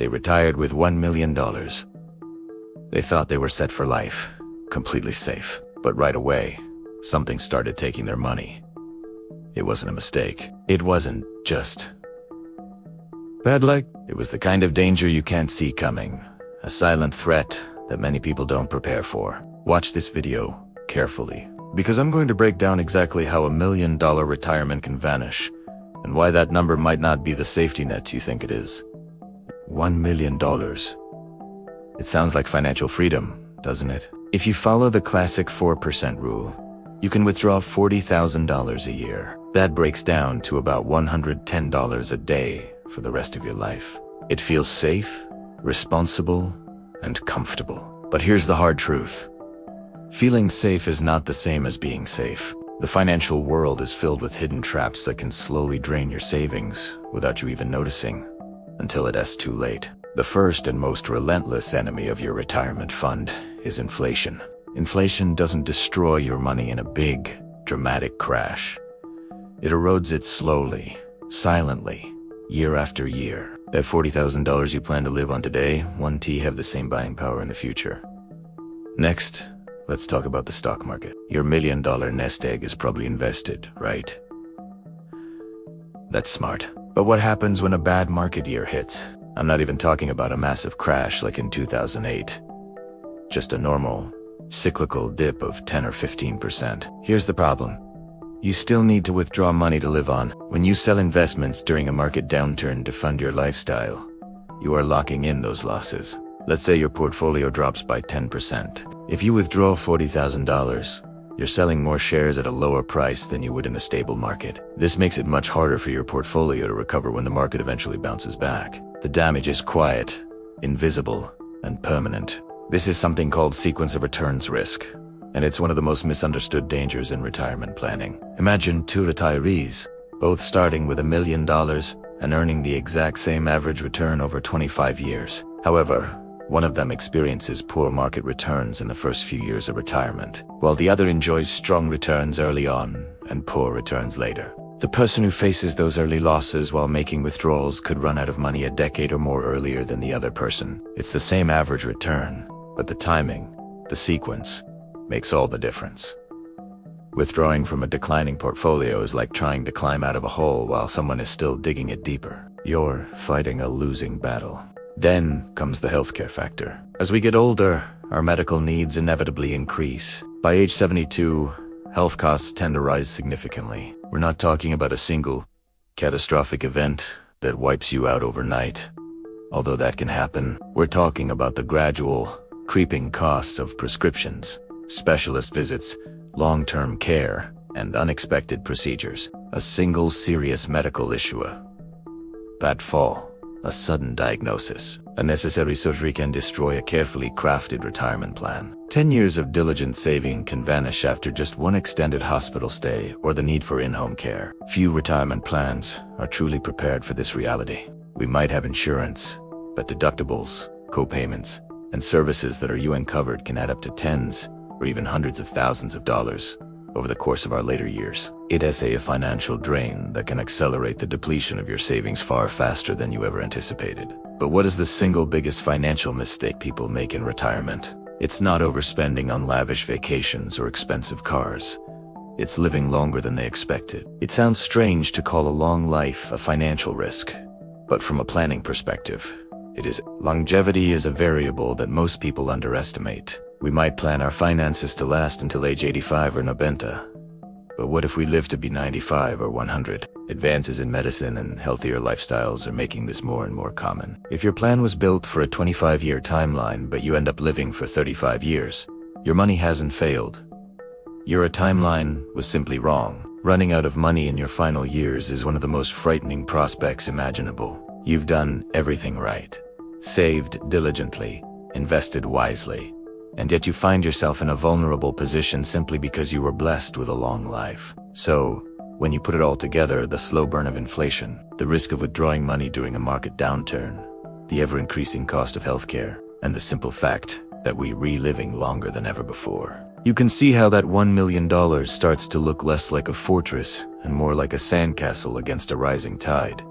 They retired with $1 million. They thought they were set for life, completely safe. But right away, something started taking their money. It wasn't a mistake. It wasn't just bad luck. It was the kind of danger you can't see coming. A silent threat that many people don't prepare for. Watch this video carefully, because I'm going to break down exactly how $1 million retirement can vanish, and why that number might not be the safety net you think it is. $1 million. It sounds like financial freedom, doesn't it? If you follow the classic 4% rule, you can withdraw $40,000 a year. That breaks down to about $110 a day for the rest of your life. It feels safe, responsible, and comfortable. But here's the hard truth. Feeling safe is not the same as being safe. The financial world is filled with hidden traps that can slowly drain your savings without you even noticing, until it's too late. The first and most relentless enemy of your retirement fund is inflation. Inflation doesn't destroy your money in a big, dramatic crash. It erodes it slowly, silently, year after year. That $40,000 you plan to live on today won't have the same buying power in the future. Next, let's talk about the stock market. Your $1 million nest egg is probably invested, right? That's smart. But what happens when a bad market year hits? I'm not even talking about a massive crash like in 2008. Just a normal, cyclical dip of 10 or 15%. Here's the problem. You still need to withdraw money to live on. When you sell investments during a market downturn to fund your lifestyle, you are locking in those losses. Let's say your portfolio drops by 10%. If you withdraw $40,000, you're selling more shares at a lower price than you would in a stable market. This makes it much harder for your portfolio to recover when the market eventually bounces back. The damage is quiet, invisible, and permanent. This is something called sequence of returns risk, and it's one of the most misunderstood dangers in retirement planning. Imagine two retirees, both starting with $1 million and earning the exact same average return over 25 years. However, one of them experiences poor market returns in the first few years of retirement, while the other enjoys strong returns early on and poor returns later. The person who faces those early losses while making withdrawals could run out of money a decade or more earlier than the other person. It's the same average return, but the timing, the sequence, makes all the difference. Withdrawing from a declining portfolio is like trying to climb out of a hole while someone is still digging it deeper. You're fighting a losing battle. Then comes the healthcare factor. As we get older, our medical needs inevitably increase. By age 72, health costs tend to rise significantly. We're not talking about a single, catastrophic event that wipes you out overnight. Although that can happen, we're talking about the gradual, creeping costs of prescriptions, specialist visits, long-term care, and unexpected procedures. A single serious medical issue, bad fall, a sudden diagnosis, a necessary surgery can destroy a carefully crafted retirement plan. 10 years of diligent saving can vanish after just one extended hospital stay or the need for in-home care. Few retirement plans are truly prepared for this reality. We might have insurance, but deductibles, co-payments, and services that are UN covered can add up to tens or even hundreds of thousands of dollars over the course of our later years. It is a financial drain that can accelerate the depletion of your savings far faster than you ever anticipated. But what is the single biggest financial mistake people make in retirement? It's not overspending on lavish vacations or expensive cars. It's living longer than they expected. It sounds strange to call a long life a financial risk, but from a planning perspective, it is. Longevity is a variable that most people underestimate. We might plan our finances to last until age 85 or 90. But what if we live to be 95 or 100? Advances in medicine and healthier lifestyles are making this more and more common. If your plan was built for a 25-year timeline but you end up living for 35 years, your money hasn't failed. Your timeline was simply wrong. Running out of money in your final years is one of the most frightening prospects imaginable. You've done everything right. Saved diligently, invested wisely, and yet you find yourself in a vulnerable position simply because you were blessed with a long life. So, when you put it all together, the slow burn of inflation, the risk of withdrawing money during a market downturn, the ever-increasing cost of healthcare, and the simple fact that we're reliving longer than ever before, you can see how that $1 million starts to look less like a fortress and more like a sandcastle against a rising tide.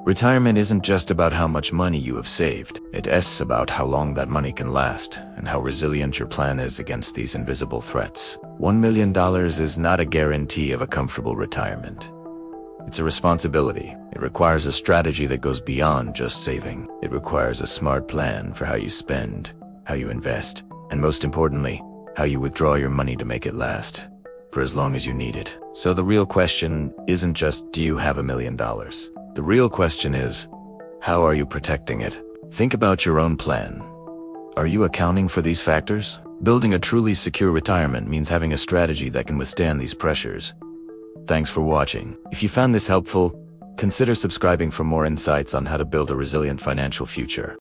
Retirement isn't just about how much money you have saved. It's about how long that money can last and how resilient your plan is against these invisible threats. $1 million is not a guarantee of a comfortable retirement. It's a responsibility. It requires a strategy that goes beyond just saving. It requires a smart plan for how you spend, how you invest, and most importantly, how you withdraw your money to make it last for as long as you need it. So the real question isn't just, do you have $1 million? The real question is, how are you protecting it? Think about your own plan. Are you accounting for these factors? Building a truly secure retirement means having a strategy that can withstand these pressures. Thanks for watching. If you found this helpful, consider subscribing for more insights on how to build a resilient financial future.